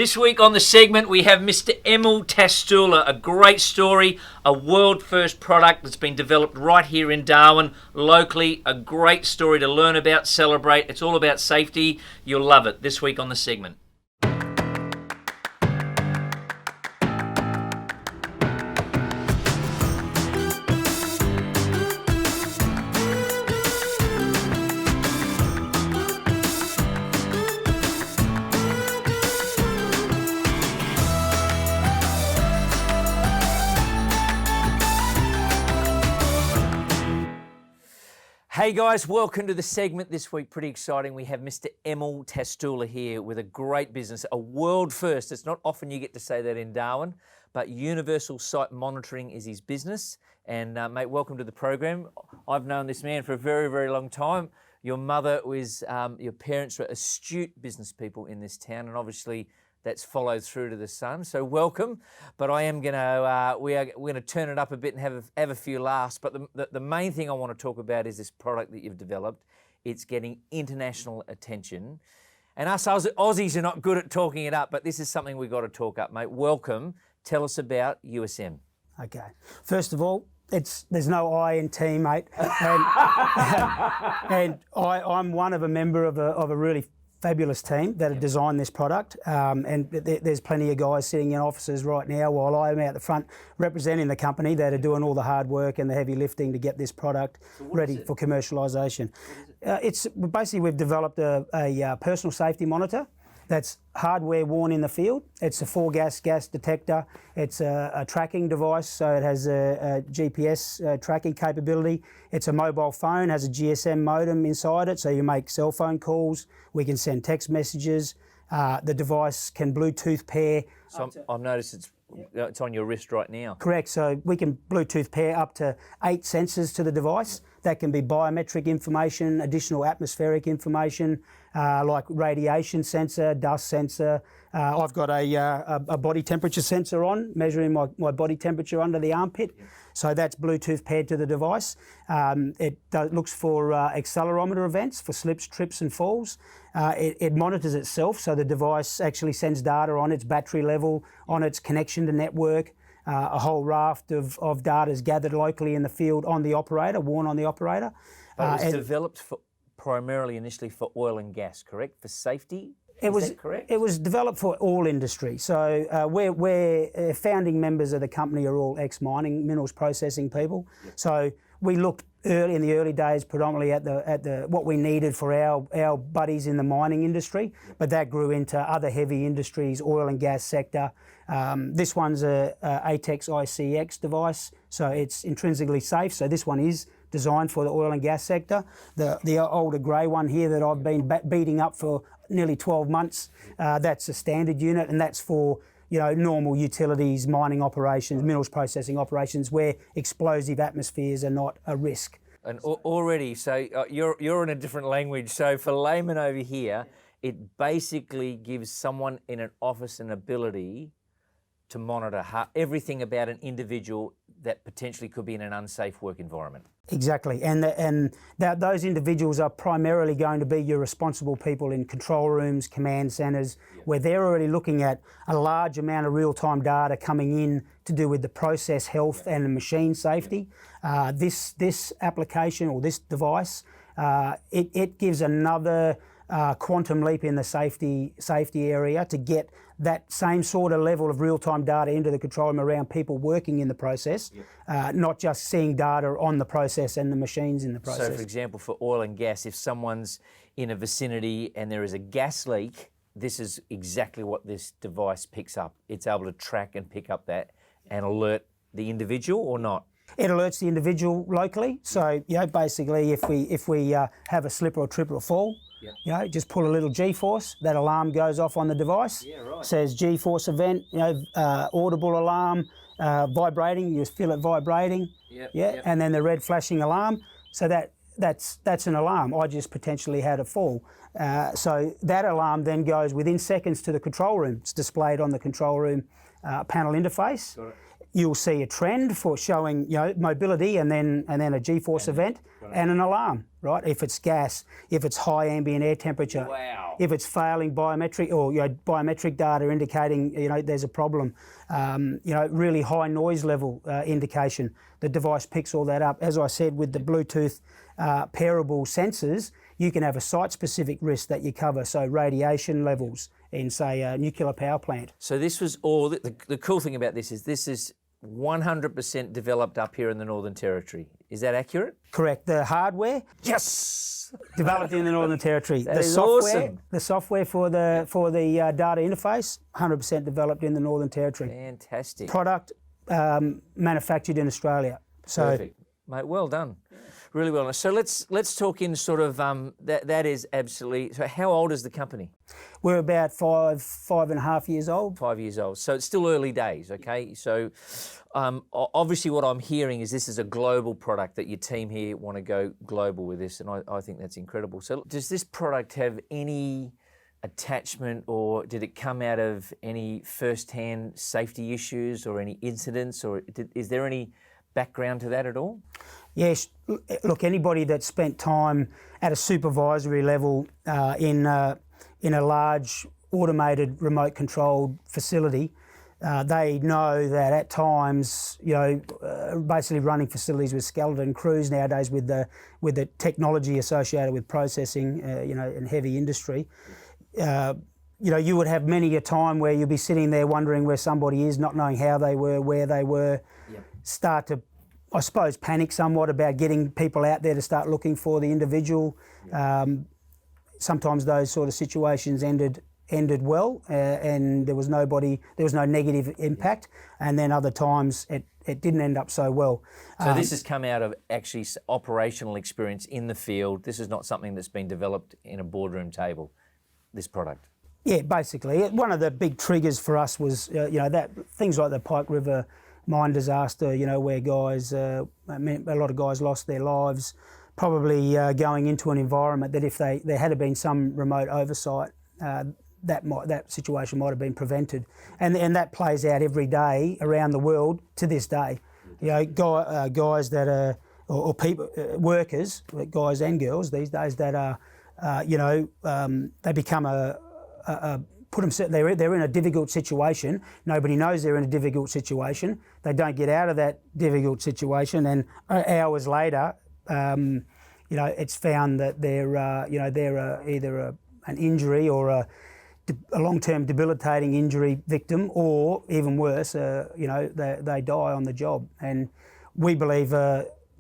This week on the segment we have Mr Emil Tastula, a great story, a world first product that's been developed right here in Darwin, locally, a great story to learn about, celebrate. It's all about safety. You'll love it this week on the segment. Hey guys, welcome to the segment this week. Pretty exciting. We have Mr Emil Tastula here with a great business, a world first. It's not often you get to say that in Darwin, but universal site monitoring is his business. And mate, welcome to the program. I've known this man for a very, very long time. Your mother was, your parents were astute business people in this town, and obviously that's followed through to the son. So welcome. But I am going to, we're going to turn it up a bit and have a few laughs. But the main thing I want to talk about is this product that you've developed. It's getting international attention. And us Aussies are not good at talking it up, but this is something we've got to talk up, mate. Welcome. Tell us about USM. Okay. First of all, there's no I in team, mate. And I'm one of a member of a really fabulous team that have designed this product, and there's plenty of guys sitting in offices right now while I'm out the front representing the company that are doing all the hard work and the heavy lifting to get this product ready for commercialisation. It's basically, we've developed a personal safety monitor that's hardware worn in the field. It's a 4-gas gas detector. It's a tracking device, so it has a GPS tracking capability. It's a mobile phone, has a GSM modem inside it, so you make cell phone calls. We can send text messages. The device can Bluetooth pair. So I've noticed it's on your wrist right now. Correct, so we can Bluetooth pair up to 8 sensors to the device. That can be biometric information, additional atmospheric information, like radiation sensor, dust sensor. I've got a body temperature sensor on, measuring my body temperature under the armpit. So that's Bluetooth paired to the device. It looks for accelerometer events, for slips, trips and falls. It monitors itself, so the device actually sends data on its battery level, on its connection to network. A whole raft of data is gathered locally in the field on the operator, worn on the operator. But it was developed primarily initially for oil and gas, correct? For safety? Is that correct? It was developed for all industry. So we're founding members of the company are all ex-mining, minerals processing people. Yep. So we looked in the early days predominantly at the what we needed for our buddies in the mining industry, but that grew into other heavy industries, oil and gas sector. This one's a ATEX ICX device, so it's intrinsically safe. So this one is designed for the oil and gas sector. The older grey one here that I've been beating up for nearly 12 months, that's a standard unit, and that's for normal utilities, mining operations, minerals processing operations where explosive atmospheres are not a risk. And already, so you're in a different language. So for laymen over here, it basically gives someone in an office an ability to monitor everything about an individual that potentially could be in an unsafe work environment. Exactly, and those individuals are primarily going to be your responsible people in control rooms, command centres, where they're already looking at a large amount of real-time data coming in to do with the process health and the machine safety. This application or this device, it gives another quantum leap in the safety area to get that same sort of level of real-time data into the control room around people working in the process, not just seeing data on the process and the machines in the process. So for example, for oil and gas, if someone's in a vicinity and there is a gas leak, this is exactly what this device picks up. It's able to track and pick up that and alert the individual or not? It alerts the individual locally. So basically if we have a slip or a trip or a fall, just pull a little G-force, that alarm goes off on the device. Yeah, right. Says G-force event, audible alarm, vibrating, you feel it vibrating. Yep. And then the red flashing alarm. So that's an alarm. I just potentially had a fall. So that alarm then goes within seconds to the control room. It's displayed on the control room panel interface. Got it. you'll see a trend for showing, mobility and then a G-force event and an alarm, right? If it's gas, if it's high ambient air temperature, if it's failing biometric or biometric data indicating there's a problem, really high noise level indication. The device picks all that up. As I said, with the Bluetooth pairable sensors, you can have a site-specific risk that you cover. So radiation levels in, say, a nuclear power plant. So this was all, the cool thing about this is 100% developed up here in the Northern Territory. Is that accurate? Correct. The hardware, yes, developed in the Northern Territory. That is awesome. The software for the data interface, 100% developed in the Northern Territory. Fantastic. Product manufactured in Australia. So, perfect, mate. Well done. Really well done. So let's talk in sort of that is absolutely. So how old is the company? We're about 5.5 years old. 5 years old. So it's still early days, okay? So obviously what I'm hearing is this is a global product that your team here want to go global with this, and I think that's incredible. So does this product have any attachment, or did it come out of any first-hand safety issues or any incidents, or is there any background to that at all? Yes, look, anybody that spent time at a supervisory level in a large automated remote controlled facility, they know that at times, basically running facilities with skeleton crews nowadays with the technology associated with processing, in heavy industry, you would have many a time where you'll be sitting there wondering where somebody is, not knowing how they were, where they were, start to, I suppose, panic somewhat about getting people out there to start looking for the individual. Sometimes those sort of situations ended well, and there was no negative impact, and then other times it didn't end up so well. So this has come out of actually operational experience in the field. This is not something that's been developed in a boardroom table, this product. Yeah, basically. One of the big triggers for us was, that things like the Pike River mine disaster, where guys, a lot of guys lost their lives, probably going into an environment that if there had been some remote oversight, that situation might have been prevented. And that plays out every day around the world to this day. Guys that are, or people, workers, guys and girls these days that are, they become they're in a difficult situation. Nobody knows they're in a difficult situation. They don't get out of that difficult situation, and hours later, it's found that they're either an injury or a long-term debilitating injury victim, or even worse, they die on the job. And we believe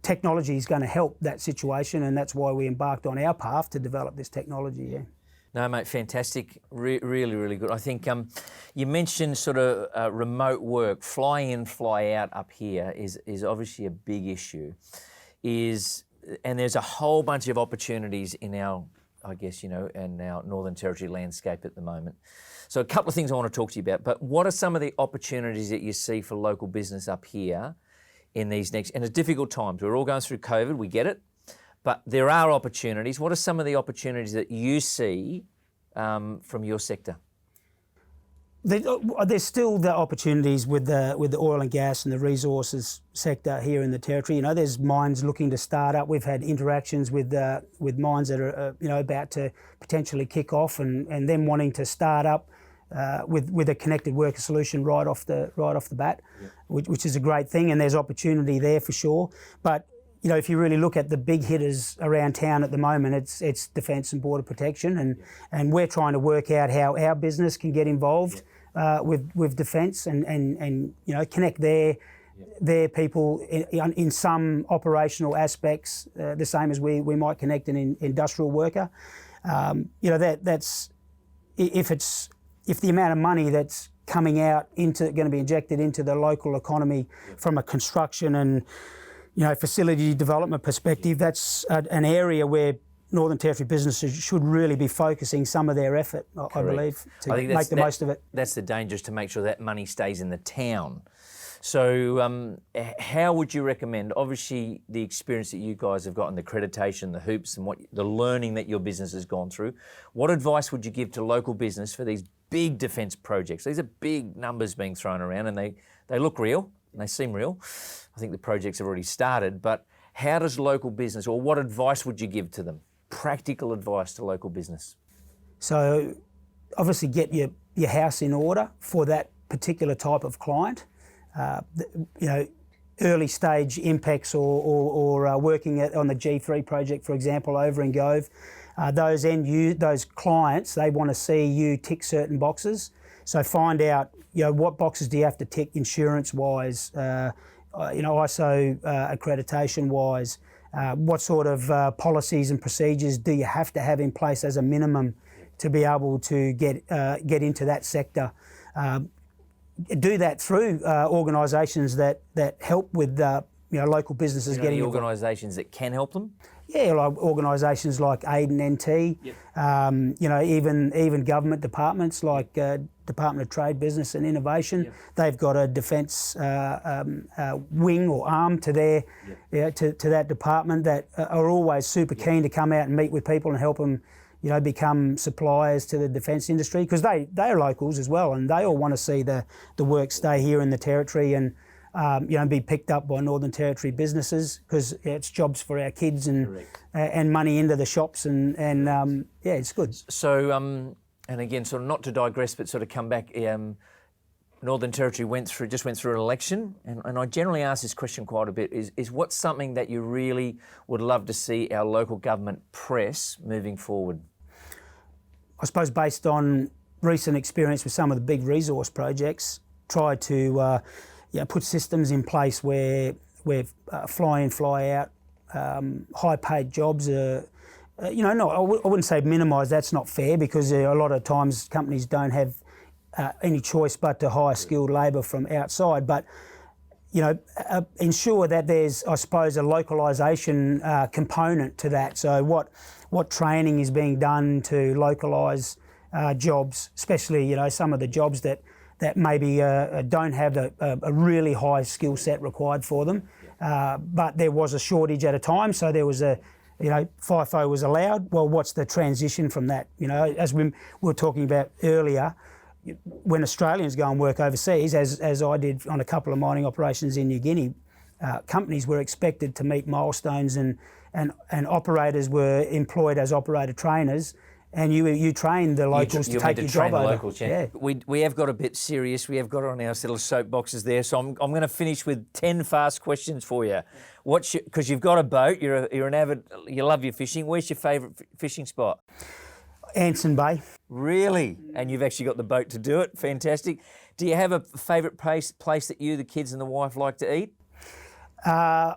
technology is going to help that situation, and that's why we embarked on our path to develop this technology. Yeah. No, mate, fantastic. Really, really good. I think you mentioned sort of remote work, fly in, fly out up here is obviously a big issue. And there's a whole bunch of opportunities in our, in our Northern Territory landscape at the moment. So a couple of things I want to talk to you about, but what are some of the opportunities that you see for local business up here in these next, and it's difficult times. We're all going through COVID, we get it. But there are opportunities. What are some of the opportunities that you see from your sector? There's still the opportunities with the oil and gas and the resources sector here in the Territory. There's mines looking to start up. We've had interactions with mines that are about to potentially kick off, and them wanting to start up with a connected worker solution right off the bat, which is a great thing. And there's opportunity there for sure. But if you really look at the big hitters around town at the moment, it's defence and border protection, and we're trying to work out how our business can get involved with defence and connect their people in some operational aspects, the same as we might connect an industrial worker. That's if the amount of money that's coming out going to be injected into the local economy from a construction and facility development perspective, that's an area where Northern Territory businesses should really be focusing some of their effort, I believe, to make the most of it. That's the danger, is to make sure that money stays in the town. So how would you recommend, obviously the experience that you guys have gotten, the accreditation, the hoops and the learning that your business has gone through, what advice would you give to local business for these big defence projects? These are big numbers being thrown around, and they look real, and they seem real. I think the projects have already started, but how does local business, or what advice would you give to them? Practical advice to local business. So obviously get your house in order for that particular type of client. Early stage impacts or working on the G3 project, for example, over in Gove, those clients, they want to see you tick certain boxes. So find out, what boxes do you have to tick insurance-wise, ISO accreditation-wise, what sort of policies and procedures do you have to have in place as a minimum to be able to get into that sector. Do that through organisations that help with local businesses getting involved. Organisations that can help them? Yeah, like organisations like Aid and NT, even government departments like Department of Trade, Business and Innovation. They've got a defence wing or arm to their to that department that are always super keen to come out and meet with people and help them become suppliers to the defence industry, because they're locals as well, and they all want to see the work stay here in the Territory and be picked up by Northern Territory businesses, because it's jobs for our kids and money into the shops and it's good. So and again, sort of not to digress, but sort of come back. Northern Territory just went through an election, and I generally ask this question quite a bit, is what's something that you really would love to see our local government press moving forward? I suppose based on recent experience with some of the big resource projects, try to put systems in place where fly in, fly out, high paid jobs are, I wouldn't say minimise, that's not fair, because a lot of times companies don't have any choice but to hire skilled labour from outside, but ensure that there's, I suppose, a localisation component to that. So what training is being done to localise jobs, especially some of the jobs that maybe don't have a really high skill set required for them, but there was a shortage at a time, so there was FIFO was allowed. Well, what's the transition from that? As we were talking about earlier, when Australians go and work overseas, as I did on a couple of mining operations in New Guinea, companies were expected to meet milestones and operators were employed as operator trainers, and you train the locals to take your job over. Locals, yeah. We have got a bit serious. We have got on our little soapboxes there, so I'm going to finish with 10 fast questions for you. Because you've got a boat, you're an avid, you love your fishing. Where's your favourite fishing spot? Anson Bay. Really? And you've actually got the boat to do it? Fantastic. Do you have a favourite place that you, the kids and the wife like to eat? I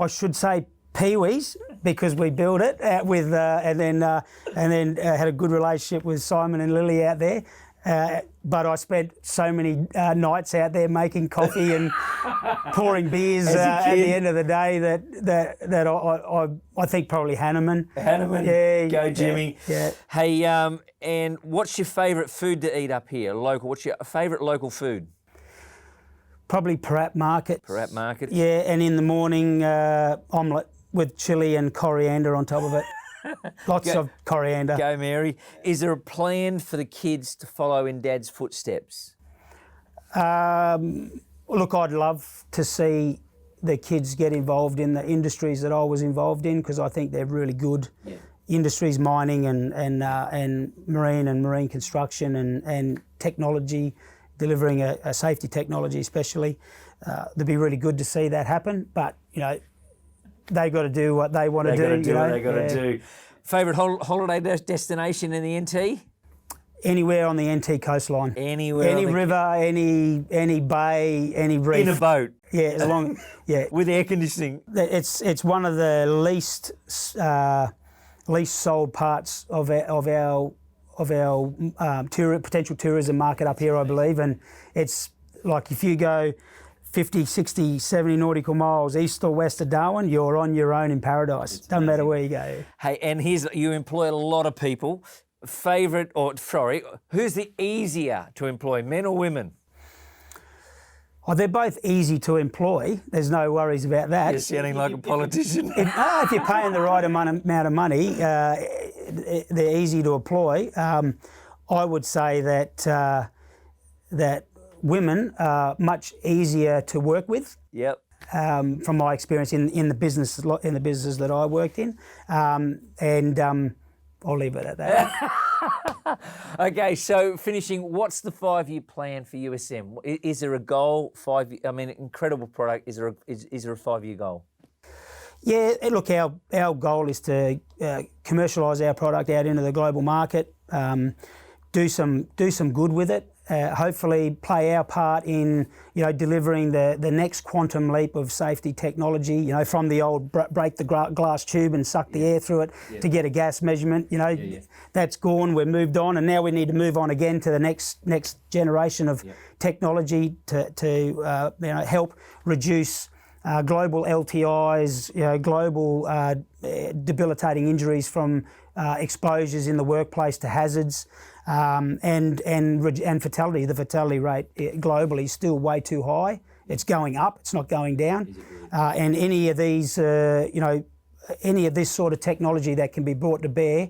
should say Pee-wee's, because we built it with and then had a good relationship with Simon and Lily out there. But I spent so many nights out there making coffee and pouring beers at the end of the day that I think probably Hanneman. Yeah, go Jimmy. Yeah. Hey, and what's your favourite food to eat up here, local? What's your favourite local food? Probably Parat Market. Parat Market. Yeah, and in the morning omelette with chilli and coriander on top of it. Lots of coriander. Go Mary. Is there a plan for the kids to follow in Dad's footsteps? Look, I'd love to see the kids get involved in the industries that I was involved in, because I think they're really good industries, mining and marine construction and technology, delivering a safety technology especially. It'd be really good to see that happen, but they got to do what they want to do. They got to do. Favourite holiday destination in the NT? Anywhere on the NT coastline. Anywhere. Any river, any bay, any reef. In a boat. Yeah, as long. Yeah. With air conditioning. It's one of the least sold parts of our potential tourism market up here, I believe, and it's like if you go 50, 60, 70 nautical miles east or west of Darwin, you're on your own in paradise. Doesn't matter where you go. Hey, and you employ a lot of people. Who's the easier to employ, men or women? Oh, they're both easy to employ. There's no worries about that. You're sounding like a politician. If you're paying the right amount of money, they're easy to employ. I would say that women are much easier to work with. Yep. From my experience in the businesses that I worked in, I'll leave it at that. Okay, so finishing, what's the 5-year plan for USM? Is there a goal? I mean, incredible product. Is there a 5-year goal? Yeah, look, our goal is to commercialise our product out into the global market, do some good with it. Hopefully play our part in delivering the next quantum leap of safety technology, from the old break the glass tube and suck the air through it to get a gas measurement. That's gone, we've moved on, and now we need to move on again to the next generation of technology to help reduce global LTIs, global debilitating injuries from exposures in the workplace to hazards, and fatality. The fatality rate globally is still way too high. It's going up. It's not going down. And any of these, any of this sort of technology that can be brought to bear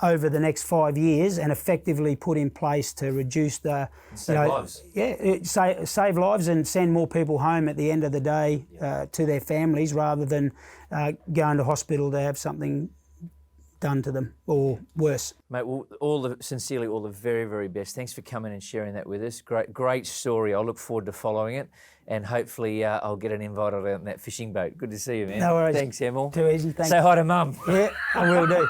over the next 5 years and effectively put in place to reduce the lives. Save lives and send more people home at the end of the day to their families rather than going to hospital to have something done to them or worse. Mate, well, sincerely, all the very, very best. Thanks for coming and sharing that with us. Great story. I look forward to following it, and hopefully I'll get an invite out in that fishing boat. Good to see you, man. No worries. Thanks, Emil. Too easy. Thanks. Say hi to Mum. Yeah, I will do.